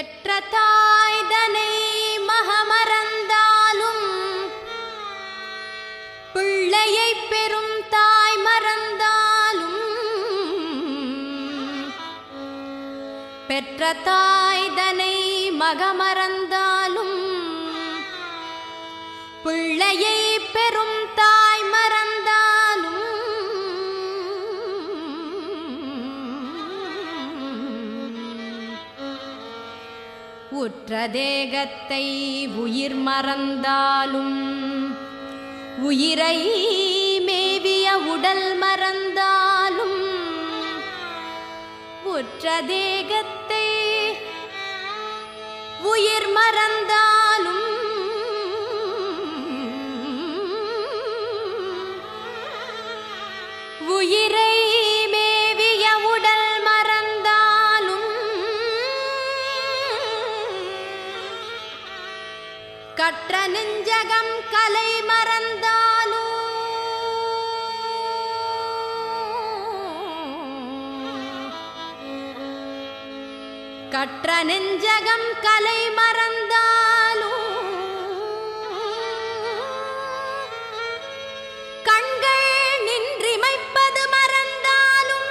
பெற்ற தாய்தனை மகமறந்தாலும் பிள்ளையை பெறும் தாய் மறந்தாலும் பெற்ற தாய்தனை மகமறந்தாலும் பிள்ளையை பெறும் தாய் மறந்தாலும் உற்ற தேகத்தை உயிர் மறந்தாலும் உயிரை மேவிய உடல் மறந்தாலும் உற்ற தேகத்தை உயிர் மறந்தாலும் உயிரை மேவிய உடல் மறந்தாலும் கற்ற நெஞ்சகம் கலை மறந்தாலும் கற்ற நெஞ்சகம் கலை மறந்தாலும் கண்கள் நின்றிமைப்பது மறந்தாலும்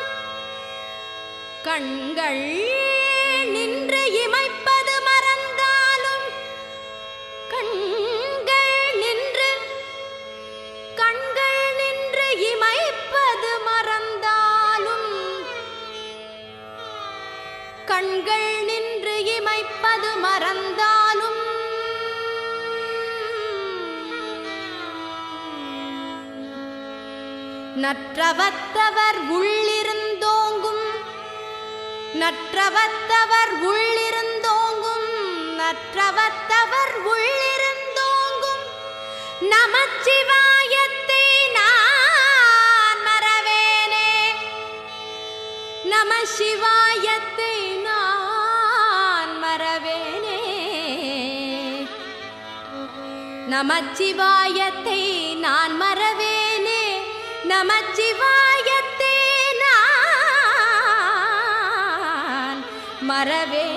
கண்கள் நின்று இமைப்பது மறந்தாலும் கண்கள் நின்று இமைப்பது மறந்தாலும் கண்கள் நின்று இமைப்பது மறந்தாலும் நற்றவத்தவர் உள்ளிருந்தோங்கும் நற்றவத்தவர் உள்ளிருந்தோங்கும் நற்றவத்தவர் உள்ளிருந்தோங்கும் நமச்சிவாயத்தை நான் மறவேனே நமசிவாயத்தை நான் மறவேனே நமச்சிவாயத்தை நான் மறவேனே நமச்சிவாயத்தை நான் மறவேனே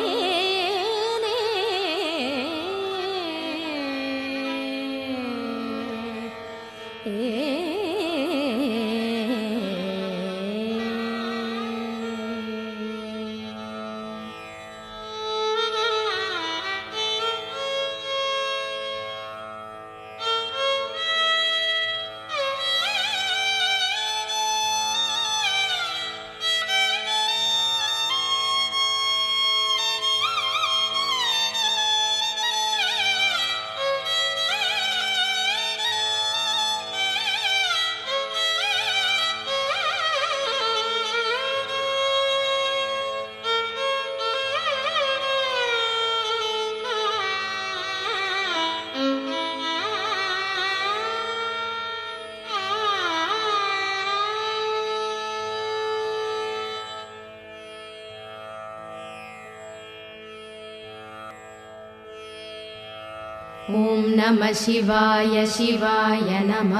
ஓம் நம சிவாய சிவாய நம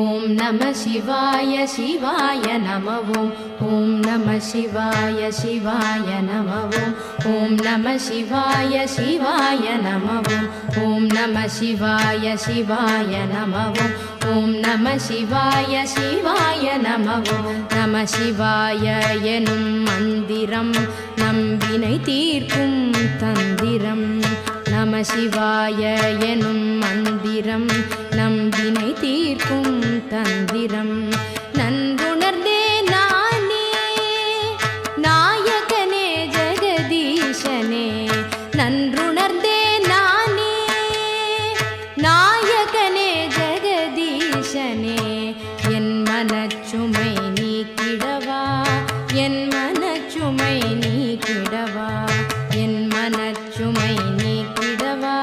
ஓம் நம சிவாய சிவாய நம ஓம் நம சிவாய சிவாய நம ஓம் நம சிவாய சிவாய நம ஓம் நம சிவாய சிவாய நம ஓம் நம சிவாய சிவாய நம நம சிவாய எனும் மந்திரம் நம்பினை தீர்க்கும் தந்திரம் நம சிவாய எனும் மந்திரம் நம்பினை தீர்க்கும் தந்திரம் நன்றுணர்ந்தே நானே நாயகனே ஜெகதீசனே நன்றுணர்ந்தே நானே நாயகனே ஜெகதீசனே என் மனச்சுமை நீக்கிடவா என் மனச்சுமை நீக்கிடவா என் மனச்சுமை நீக்கிடவா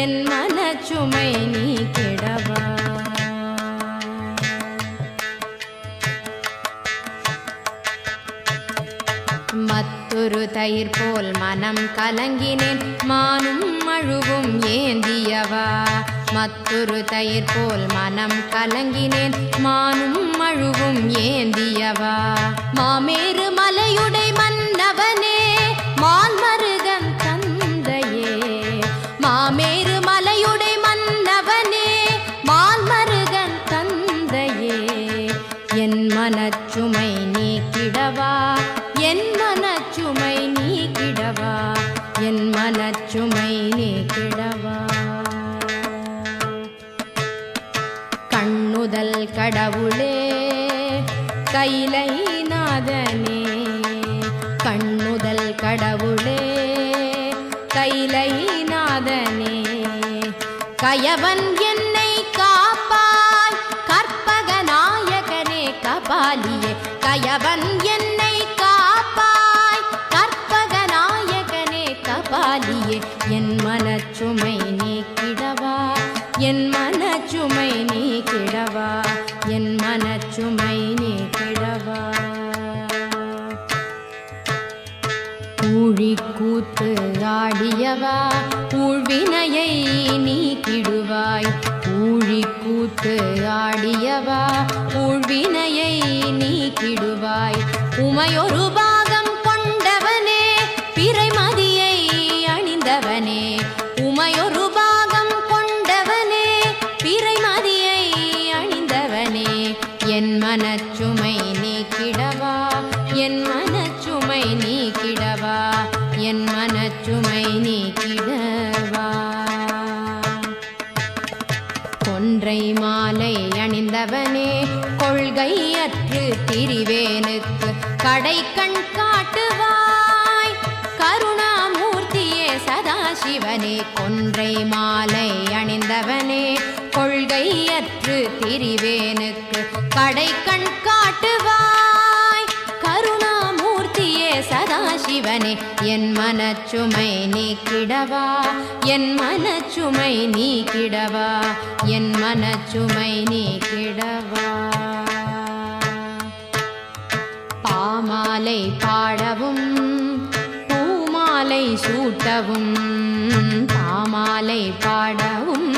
என் மனச்சுமை நீக்கிடவா மற்றொரு தயிர் போல் மனம் கலங்கினேன் மானும் மழுவும் ஏந்தியவா மற்றொரு தயிர் போல் மனம் கலங்கினேன் மானும் மழுவும் ஏந்தியவா மாமேறு மலையுடை மன்னவனே மால்மருகன் தன் மனச்சுமை நீக்கிடவா என் மனச்சுமை நீக்கிடவா என் மனச்சுமை நீக்கிடவா. கண்ணுதல் கடவுளே கைலை நாதனே கண்ணுதல் கடவுளே கைலை நாதனே கயவன் என்னை காப்பாய் கற்பக நாயகனே கபாலியே கயவன் என்னை காப்பாய் கற்பக நாயகனே கபாலியே என் மனச்சுமை நீக்கிடவா என் மனச்சுமை நீக்கிடவா என் மனச்சுமை நீக்கிடவா. ஊழிக்கூத்து ஆடியவா ஊழ்வினையை நீக்கிடுவாய் ஊழிக்கூத்து ஆடியவா ஊழ்வினையை நீக்கிடுவாய். உமையொரு பாகம் கொண்டவனே பிறைமதியை அணிந்தவனே உமையொரு பாகம் கொண்டவனே பிறைமதியை அணிந்தவனே என் மனச்சுமை நீக்கிடவா என் மனச்சுமை நீக்கிடவா என் மனச்சுமை நீக்கிடவா. கொன்றை மாலை அணிந்தவனே கொள்கையற்று திரிவேனுக்கு கடைக்கண் காட்டுவாய் கருணாமூர்த்தியே சதாசிவனே. கொன்றை மாலை அணிந்தவனே கொள்கையற்று திரிவேனுக்கு கடைக்கண் காட்டுவாய் கருணாமூர்த்தியே சதாசிவனே என் மனச்சுமை நீக்கிடவா என் மனச்சுமை நீக்கிடவா என் மனச்சுமை நீக்கிடவா. பாமாலை பாடவும் பூமாலை சூட்டவும் பாமாலை பாடவும்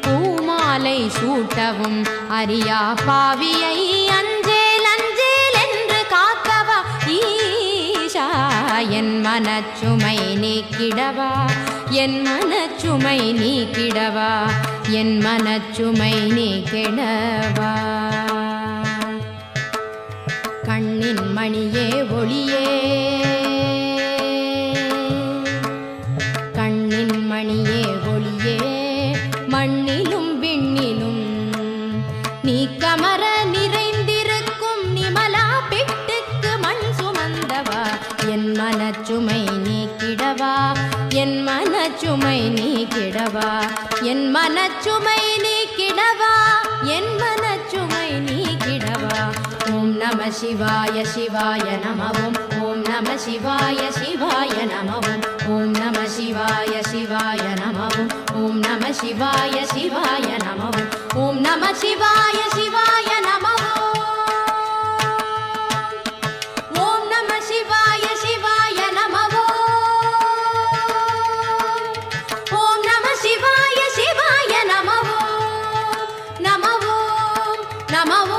பூமாலை சூட்டவும் அறியா பாவியை அஞ்சேல் அஞ்சேல் என்று காக்கவா ஈஷா என் மனச்சுமை நீக்கிடவா என் மனச்சுமை நீக்கிடவா என் மனச்சுமை நீக்கிடவா. கண்ணின் மணியே ஒளியே கண்ணின் மணியே ஒளியே மண்ணிலும் விண்ணிலும் நீ கமர நிறைந்திருக்கும் நிமலா பிட்டுக்கு மண் சுமந்தவா என் மனச்சுமை நீக்கிடவா என் மனச்சுமை நீக்கிடவா என் மனச்சுமை நீக்கிடவா என் மனச்சுமை நீக்கிடவா. ஓம் நம சிவாய சிவாய நமவும் ஓம் நம சிவாய சிவாய நமவும் ஓம் நம சிவாய சிவாய நமவும் ஓம் நம சிவாய சிவாய நமவும் ஓம் நம சிவாய சிவாய நமவும் ஓம் நம சிவாய சிவாய நமவும் ஓம் நம சிவாய சிவாய நமவும் நமவும் நமவும்